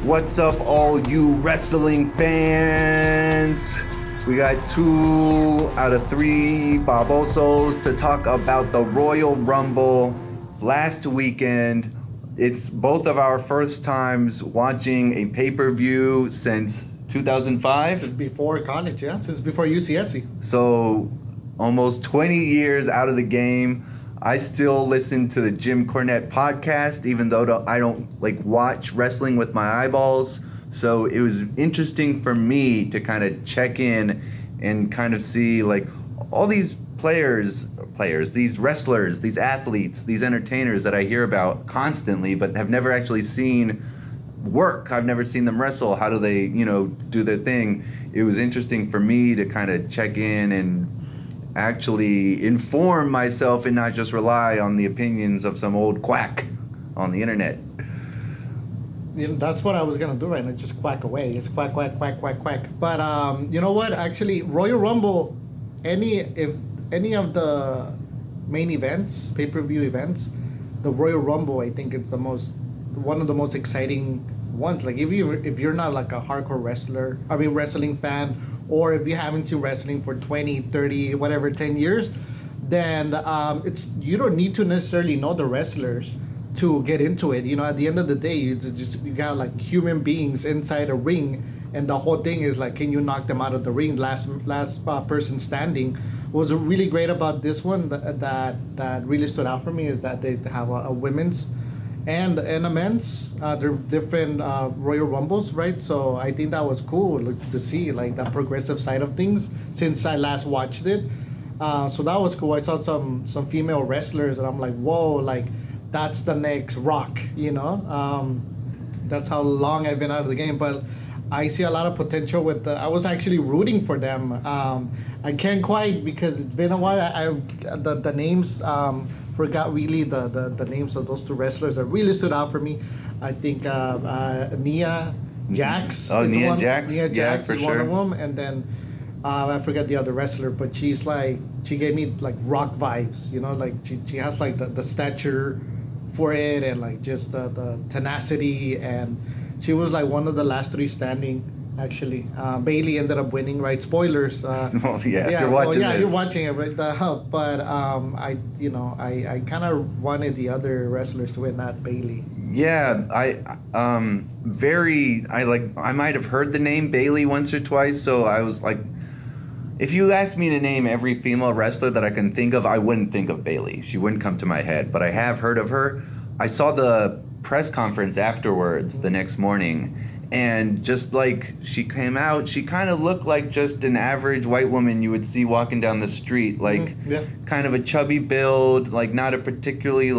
What's up, all you wrestling fans? We got 2 out of 3 Babosos to talk about the Royal Rumble last weekend. It's both of our first times watching a pay-per-view since 2005. Since before college, yeah. Since before UCSC. So almost 20 years out of the game. I still listen to the Jim Cornette podcast, even though I don't watch wrestling with my eyeballs. So it was interesting for me to kind of check in and kind of see all these players, these wrestlers, these athletes, these entertainers that I hear about constantly, but have never actually seen work. I've never seen them wrestle. How do they, do their thing? It was interesting for me to kind of check in and actually inform myself and not just rely on the opinions of some old quack on the internet. That's what I was gonna do right now. Just quack away. Just quack, quack, quack, quack, quack. But you know what? Actually, Royal Rumble, if any of the main events, pay-per-view events, the Royal Rumble, I think it's one of the most exciting ones. Like if you're not like a hardcore wrestling fan, or if you haven't seen wrestling for 20, 30, whatever, 10 years, then you don't need to necessarily know the wrestlers to get into it. At the end of the day, you got like human beings inside a ring, and the whole thing is like, can you knock them out of the ring? Last person standing. What's really great about this one that really stood out for me is that they have a women's and a men's. They're different Royal Rumbles, right? So I think that was cool to see like that progressive side of things since I last watched it. So that was cool. I saw some female wrestlers and I'm like, whoa, like that's the next Rock, That's how long I've been out of the game, but I see a lot of potential with I was actually rooting for them. I can't quite because it's been a while. The names forgot really the names of those 2 wrestlers that really stood out for me. I think Nia Jax. Oh, Nia Jax. Nia Jax for is sure. one of them, and then I forget the other wrestler, but she gave me like Rock vibes. Like she has like the stature for it, and like just the tenacity, and she was like one of the last 3 standing. Actually, Bayley ended up winning, right? Spoilers. Well, yeah, you're watching this. You're watching it, right? But I kind of wanted the other wrestlers to win, not Bayley. Yeah, I might have heard the name Bayley once or twice, so I was like, if you asked me to name every female wrestler that I can think of, I wouldn't think of Bayley. She wouldn't come to my head, but I have heard of her. I saw the press conference afterwards the next morning, and just like she came out, she kind of looked like just an average white woman you would see walking down the street, kind of a chubby build, like not a particularly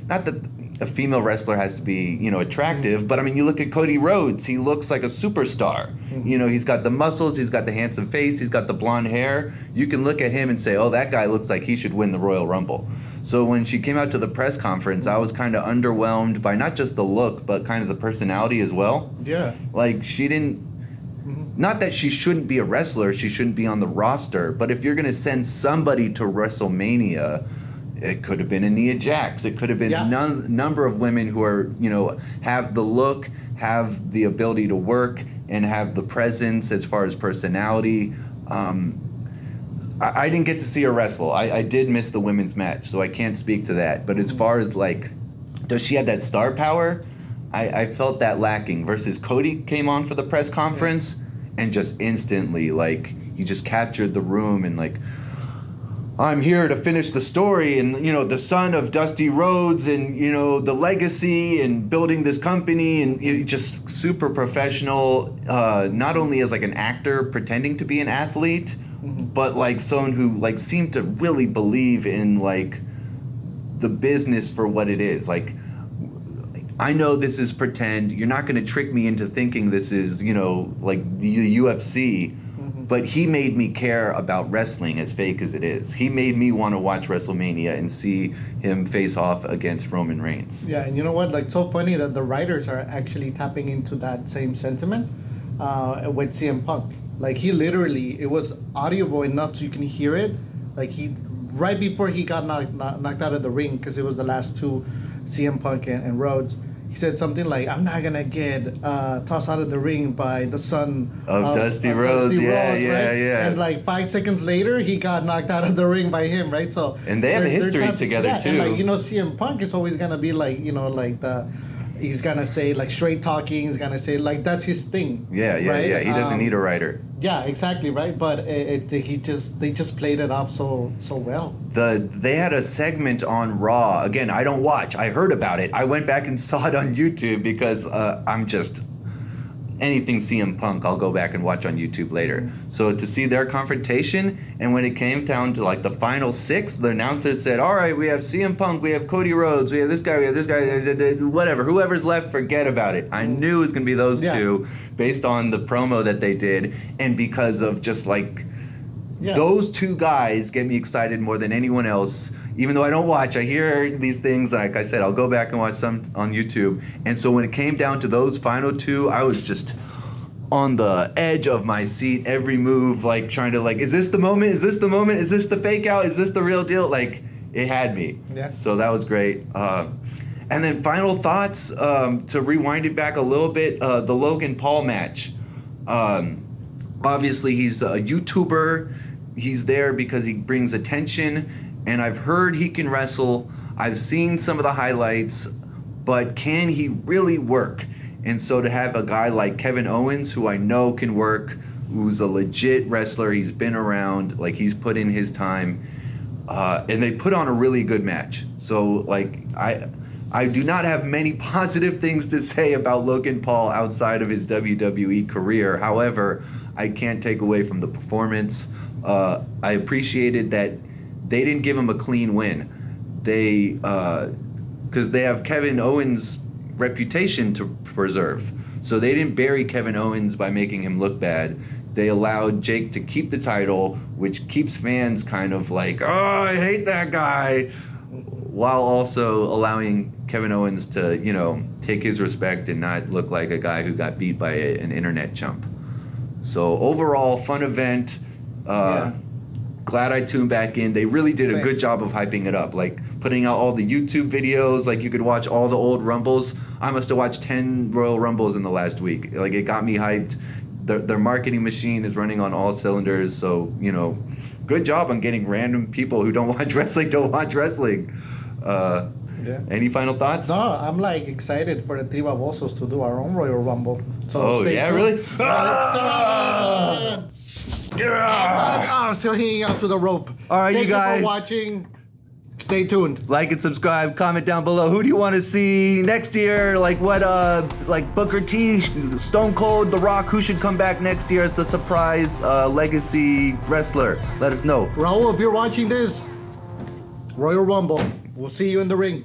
not that a female wrestler has to be, attractive, but I mean, you look at Cody Rhodes, he looks like a superstar. He's got the muscles, he's got the handsome face, he's got the blonde hair. You can look at him and say, oh, that guy looks like he should win the Royal Rumble. So when she came out to the press conference, I was kind of underwhelmed by not just the look, but kind of the personality as well. Yeah. Like she didn't, not that she shouldn't be a wrestler, she shouldn't be on the roster, but if you're going to send somebody to WrestleMania, it could have been a Nia Jax. It could have been a number of women who are, have the look, have the ability to work, and have the presence as far as personality. I didn't get to see her wrestle. I did miss the women's match, so I can't speak to that. But as far as does she have that star power? I felt that lacking. Versus Cody came on for the press conference and just instantly, he just captured the room and I'm here to finish the story, and the son of Dusty Rhodes, and the legacy and building this company, and just super professional. Not only as an actor pretending to be an athlete, but someone who seemed to really believe in the business for what it is. I know this is pretend. You're not going to trick me into thinking this is the UFC. But he made me care about wrestling, as fake as it is. He made me want to watch WrestleMania and see him face off against Roman Reigns. Yeah, and you know what? So funny that the writers are actually tapping into that same sentiment with CM Punk. He literally, it was audible enough so you can hear it. Right before he got knocked out of the ring, because it was the last 2, CM Punk and Rhodes. he said something like, "I'm not gonna get tossed out of the ring by the son Of Dusty Rhodes." Yeah, right? yeah. And like 5 seconds later, he got knocked out of the ring by him, right? So And they have a history together yeah, too. And like, you know, CM Punk is always gonna be like, you know, like he's gonna say like straight talking. He's gonna say like that's his thing. Yeah. right? He doesn't need a writer. Yeah, exactly, right. But they just played it off so well. They had a segment on Raw. Again, I don't watch. I heard about it. I went back and saw it on YouTube because I'm just anything CM Punk. I'll go back and watch on YouTube later. So to see their confrontation, and when it came down to like the final 6, the announcer said, "All right, we have CM Punk, we have Cody Rhodes, we have this guy, whatever. Whoever's left, forget about it." I knew it was gonna be those two, based on the promo that they did, and because of just like those 2 guys get me excited more than anyone else. Even though I don't watch, I hear these things. Like I said, I'll go back and watch some on YouTube. And so when it came down to those final 2, I was just on the edge of my seat, every move, like trying to like, is this the moment? Is this the moment? Is this the fake out? Is this the real deal? Like, it had me. Yeah. So that was great. And then final thoughts, to rewind it back a little bit, the Logan Paul match. Obviously, he's a YouTuber. He's there because he brings attention. And I've heard he can wrestle. I've seen some of the highlights, but can he really work? And so to have a guy like Kevin Owens, who I know can work, who's a legit wrestler, he's been around, like he's put in his time, and they put on a really good match. So like I do not have many positive things to say about Logan Paul outside of his WWE career. However, I can't take away from the performance. I appreciated that they didn't give him a clean win. They, because they have Kevin Owens' reputation to preserve. So they didn't bury Kevin Owens by making him look bad. They allowed Jake to keep the title, which keeps fans kind of like, oh, I hate that guy, while also allowing Kevin Owens to, you know, take his respect and not look like a guy who got beat by an internet chump. So overall, fun event. Glad I tuned back in. They really did a good job of hyping it up, like putting out all the YouTube videos. Like you could watch all the old Rumbles. I must have watched 10 Royal Rumbles in the last week. Like it got me hyped. Their marketing machine is running on all cylinders. So, you know, good job on getting random people who don't watch wrestling to watch wrestling. Any final thoughts? No, I'm like excited for the 3 Babosos to do our own Royal Rumble. So stay tuned. Really? Still hanging out to the rope. All right, Thank you guys. for watching. Stay tuned. Like and subscribe. Comment down below. Who do you want to see next year? Like what? Like Booker T, Stone Cold, The Rock. Who should come back next year as the surprise legacy wrestler? Let us know. Raul, if you're watching this, Royal Rumble. We'll see you in the ring.